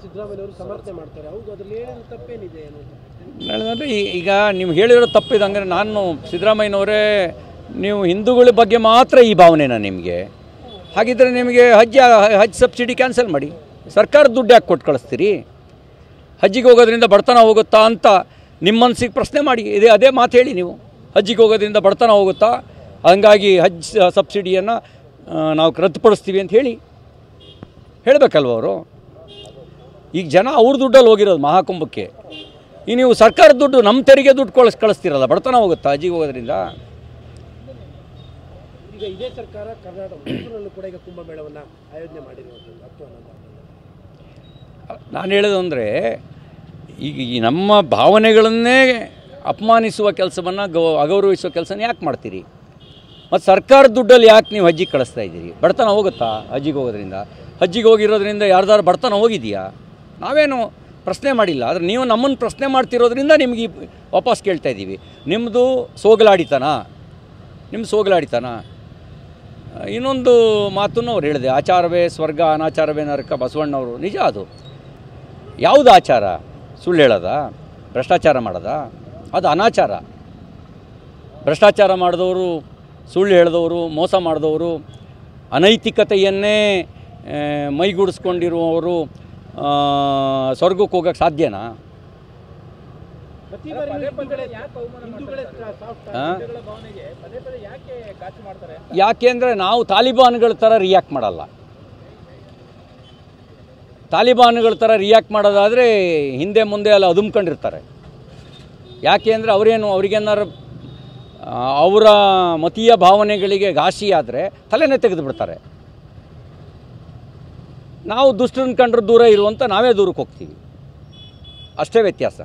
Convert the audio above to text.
ಸಿದ್ದರಾಮಯ್ಯ ಅವರು ಸಮರ್ಥನೆ ಮಾಡ್ತಾರೆ. ಹೌದು, ಅದರಲ್ಲಿ ಏನು ತಪ್ಪೇನಿದೆ ಅಂದರೆ ಈಗ ನೀವು ಹೇಳಿರೋ ತಪ್ಪಿದೆ. ಹಂಗಾರೆ ನಾನು ಸಿದ್ದರಾಮಯ್ಯನವರೇ ನೀವು ಹಿಂದೂಗಳ ಬಗ್ಗೆ ಮಾತ್ರ ಈ ಭಾವನೆನಾ ನಿಮಗೆ? ಹಾಗಿದ್ದರೆ ನಿಮಗೆ ಹಜ್ ಸಬ್ಸಿಡಿ ಕ್ಯಾನ್ಸಲ್ ಮಾಡಿ. ಸರ್ಕಾರದ ದುಡ್ಡು ಯಾಕೆ ಕೊಟ್ಟು ಕಳಿಸ್ತೀರಿ? ಹಜ್ಜಿಗೆ ಹೋಗೋದ್ರಿಂದ ಬಡತನ ಹೋಗುತ್ತಾ ಅಂತ ನಿಮ್ಮ ಮನಸ್ಸಿಗೆ ಪ್ರಶ್ನೆ ಮಾಡಿ. ಅದೇ ಮಾತು ಹೇಳಿ ನೀವು. ಹಜ್ಜಿಗೆ ಹೋಗೋದ್ರಿಂದ ಬಡತನ ಹೋಗುತ್ತಾ, ಹಂಗಾಗಿ ಹಜ್ ಸಬ್ಸಿಡಿಯನ್ನು ನಾವು ರದ್ದುಪಡಿಸ್ತೀವಿ ಅಂತ ಹೇಳಬೇಕಲ್ವ ಅವರು? ಈಗ ಜನ ಅವ್ರ ದುಡ್ಡಲ್ಲಿ ಹೋಗಿರೋದು ಮಹಾಕುಂಭಕ್ಕೆ. ಈಗ ನೀವು ಸರ್ಕಾರದ ದುಡ್ಡು ನಮ್ಮ ತೆರಿಗೆ ದುಡ್ಡು ಕಳಿಸ್ತಿರಲ್ಲ, ಬಡತನ ಹೋಗುತ್ತಾ ಹಜ್ಜಿಗೆ ಹೋಗೋದ್ರಿಂದ? ಈಗ ಇದೇ ಸರ್ಕಾರ ಕರ್ನಾಟಕದಲ್ಲೂ ಕೂಡ ಈಗ ಕುಂಭಮೇಳವನ್ನು ಆಯೋಜನೆ ಮಾಡಿರುವಂಥದ್ದು. ನಾನು ಹೇಳೋದು ಅಂದರೆ ಈಗ ಈ ನಮ್ಮ ಭಾವನೆಗಳನ್ನೇ ಅಪಮಾನಿಸುವ ಕೆಲಸವನ್ನು ಅಗೌರವಿಸುವ ಕೆಲಸನ ಯಾಕೆ ಮಾಡ್ತೀರಿ? ಮತ್ತು ಸರ್ಕಾರದ ದುಡ್ಡಲ್ಲಿ ಯಾಕೆ ನೀವು ಹಜ್ಜಿಗೆ ಕಳಿಸ್ತಾ ಇದ್ದೀರಿ? ಬಡತನ ಹೋಗುತ್ತಾ ಹಜ್ಜಿಗೆ ಹೋಗೋದ್ರಿಂದ? ಹಜ್ಜಿಗೆ ಹೋಗಿರೋದ್ರಿಂದ ಯಾರ್ದಾರು ಬಡತನ ಹೋಗಿದೆಯಾ? ನಾವೇನು ಪ್ರಶ್ನೆ ಮಾಡಿಲ್ಲ. ಆದರೆ ನೀವು ನಮ್ಮನ್ನು ಪ್ರಶ್ನೆ ಮಾಡ್ತಿರೋದ್ರಿಂದ ನಿಮಗೆ ವಾಪಸ್ ಕೇಳ್ತಾ ಇದ್ದೀವಿ. ನಿಮ್ಮದು ಸೋಗಲಾಡಿತನ. ಇನ್ನೊಂದು ಮಾತನ್ನು ಅವ್ರು ಹೇಳಿದೆ, ಆಚಾರವೇ ಸ್ವರ್ಗ ಅನಾಚಾರವೇ ನರಕ. ಬಸವಣ್ಣವರು ನಿಜ. ಅದು ಯಾವುದು ಆಚಾರ? ಸುಳ್ಳು ಹೇಳೋದ? ಭ್ರಷ್ಟಾಚಾರ ಮಾಡೋದ? ಅದು ಅನಾಚಾರ. ಭ್ರಷ್ಟಾಚಾರ ಮಾಡಿದವರು, ಸುಳ್ಳು ಹೇಳಿದವರು, ಮೋಸ ಮಾಡಿದವರು, ಅನೈತಿಕತೆಯನ್ನೇ ಮೈಗೂಡಿಸ್ಕೊಂಡಿರುವವರು ಸ್ವರ್ಗಕ್ಕೆ ಹೋಗೋಕ್ಕೆ ಸಾಧ್ಯನಾ? ಯಾಕೆ ಅಂದರೆ ನಾವು ತಾಲಿಬಾನ್ಗಳ ಥರ ರಿಯಾಕ್ಟ್ ಮಾಡಲ್ಲ. ತಾಲಿಬಾನ್ಗಳ ಥರ ರಿಯಾಕ್ಟ್ ಮಾಡೋದಾದರೆ ಹಿಂದೆ ಮುಂದೆ ಎಲ್ಲ ಅದುಮ್ಕೊಂಡಿರ್ತಾರೆ. ಯಾಕೆ ಅಂದರೆ ಅವ್ರಿಗೇನಾರು ಅವರ ಮತೀಯ ಭಾವನೆಗಳಿಗೆ ಘಾಸಿ ಆದರೆ ತಲೆನೇ ತೆಗೆದು ಬಿಡ್ತಾರೆ. ನಾವು ದುಷ್ಟರನ್ನ ಕಂಡ್ರೆ ದೂರ ಇರುವಂಥ ನಾವೇ ದೂರಕ್ಕೆ ಹೋಗ್ತೀವಿ. ಅಷ್ಟೇ ವ್ಯತ್ಯಾಸ.